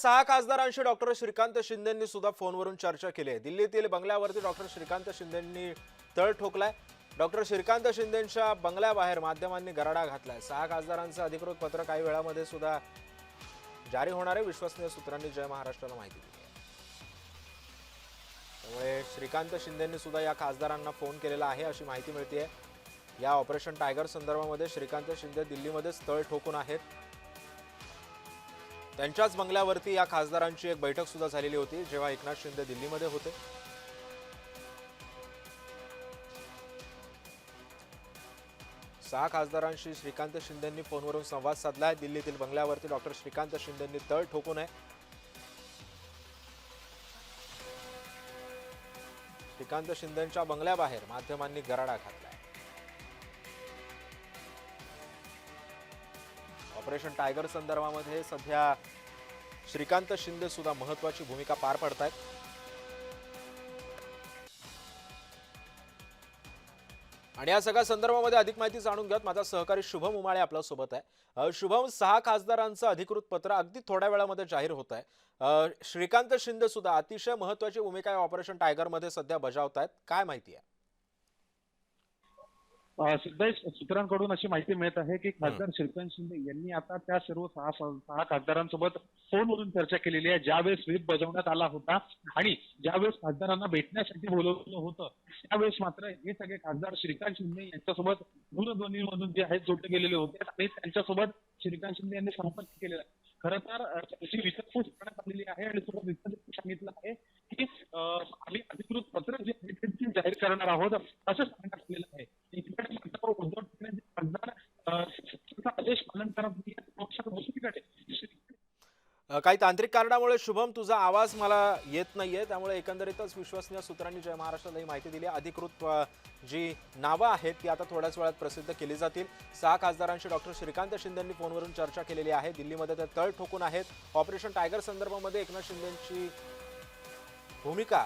6 खासदारांशी doctor Shrikant शिंदेंनी सुद्धा फोनवरून चर्चा केली आहे। दिल्लीतील बंगल्यावरती डॉक्टर श्रीकांत शिंदेंनी तळ ठोकलाय। डॉक्टर श्रीकांत शिंदेंच्या बंगल्याबाहेर माध्यमांनी गराडा घातलाय। 6 खासदारांचं अधिकृत पत्र काही वेळामध्ये सुद्धा जारी होणार आहे, विश्वसनीय सूत्रांनी जय महाराष्ट्राला माहिती दिली आहे। त्यामुळे श्रीकांत शिंदेंनी सुद्धा या खासदारांना फोन केलेला आहे अशी माहिती मिळते आहे। या ऑपरेशन टायगर संदर्भामध्ये श्रीकांत शिंदे दिल्लीमध्ये तळ ठोकून आहेत। त्यांच्याच बंगल्यावरती या खासदारांची एक बैठक सुद्धा झालेली होती जेव्हा एकनाथ शिंदे दिल्लीमध्ये होते। सहा खासदारांशी श्रीकांत शिंदेंनी फोनवरून संवाद साधलाय। दिल्लीतील बंगल्यावरती डॉक्टर श्रीकांत शिंदेंनी तळ ठोकून आहे। श्रीकांत शिंदेंच्या बंगल्याबाहेर माध्यमांनी गराडा घातलाय। ऑपरेशन टायगर संदर्भामध्ये सध्या श्रीकांत शिंदे सुद्धा महत्त्वाची भूमिका पार पडतायत। आणि या सगळ्या संदर्भामध्ये अधिक माहिती जाणून घेत माझा सहकारी शुभम उमाळे आपल्या सोबत आहे। शुभम, 6 खासदारांचं अधिकृत पत्र अगदी थोड्या वेळामध्ये जाहीर होत आहे। श्रीकांत शिंदे सुद्धा अतिशय महत्त्वाची भूमिका ऑपरेशन टायगर मध्ये सध्या बजावतायत, काय माहिती आहे? सिद्धेश, सूत्रांकडून अशी माहिती मिळत आहे की खासदार श्रीकांत शिंदे यांनी आता त्या सर्व सहा खासदारांसोबत फोनवरून चर्चा केलेली आहे। ज्यावेळेस व्हीप बजावण्यात आला होता आणि ज्यावेळेस खासदारांना भेटण्यासाठी बोलवलं होतं त्यावेळेस मात्र हे सगळे खासदार श्रीकांत शिंदे यांच्यासोबत दूरध्वनीमधून जे आहेत जोडले गेलेले होते आणि त्यांच्यासोबत श्रीकांत शिंदे यांनी संपर्क केलेला आहे। खरं तर त्याची विचारपूस करण्यात आलेली आहे आणि सांगितलं आहे की आम्ही अधिकृत पत्र जे आहे ते जाहीर करणार आहोत असं सांगण्यात आलेलं आहे। आदेश पालन करत काही तांत्रिक कारणामुळे शुभम तुझा आवाज मला येत नाहीये, त्यामुळे एकंदरीतच विश्वसनीय सूत्रांनी जय महाराष्ट्राला ही माहिती दिली। अधिकृत जी नावं आहेत ती आता थोड्याच वेळात प्रसिद्ध केली जातील। 6 खासदारांशी डॉक्टर श्रीकांत शिंदेंनी फोनवरून चर्चा केलेली आहे। दिल्लीमध्ये ते तळ ठोकून आहेत। ऑपरेशन टायगर संदर्भामध्ये एकनाथ शिंदेंची भूमिका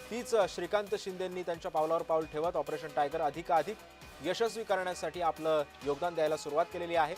तीच श्रीकांत शिंदेंनी त्यांच्या पावलावर पाऊल ठेवत ऑपरेशन टायगर अधिकाधिक यशस्वी करण्यासाठी आपलं योगदान द्यायला सुरुवात केलेली आहे।